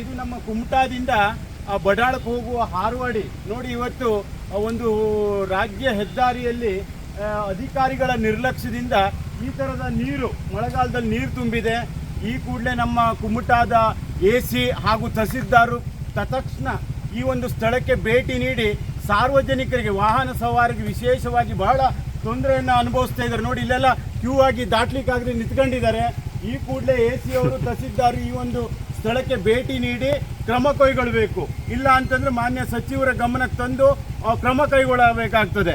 ಇದು ನಮ್ಮ ಕುಮಟಾದಿಂದ ಬಡಾಳಕ್ಕೆ ಹೋಗುವ ಹಾರವಾಡಿ ನೋಡಿ. ಇವತ್ತು ಒಂದು ರಾಜ್ಯ ಹೆದ್ದಾರಿಯಲ್ಲಿ ಅಧಿಕಾರಿಗಳ ನಿರ್ಲಕ್ಷ್ಯದಿಂದ ಈ ಥರದ ನೀರು ಮಳೆಗಾಲದಲ್ಲಿ ನೀರು ತುಂಬಿದೆ. ಈ ಕೂಡಲೇ ನಮ್ಮ ಕುಮಟಾದ AC ಹಾಗೂ ತಹಸೀಲ್ದಾರರು ತತ್ಕ್ಷಣ ಈ ಒಂದು ಸ್ಥಳಕ್ಕೆ ಭೇಟಿ ನೀಡಿ ಸಾರ್ವಜನಿಕರಿಗೆ, ವಾಹನ ಸವಾರಿಗೆ ವಿಶೇಷವಾಗಿ ಬಹಳ ತೊಂದರೆಯನ್ನು ಅನುಭವಿಸ್ತಾ ಇದ್ದಾರೆ. ನೋಡಿ, ಇಲ್ಲೆಲ್ಲ ಕ್ಯೂ ಆಗಿ ದಾಟ್ಲಿಕ್ಕಾಗದೆ ನಿಂತ್ಕೊಂಡಿದ್ದಾರೆ. ಈ ಕೂಡಲೇ AC ಅವರು ತಹಸೀಲ್ದಾರ್ ಈ ಒಂದು ಸ್ಥಳಕ್ಕೆ ಭೇಟಿ ನೀಡಿ ಕ್ರಮ ಕೈಗೊಳ್ಳಬೇಕು. ಇಲ್ಲ ಅಂತಂದ್ರೆ ಮಾನ್ಯ ಸಚಿವರ ಗಮನಕ್ಕೆ ತಂದು ಕ್ರಮ ಕೈಗೊಳ್ಳಬೇಕಾಗ್ತದೆ.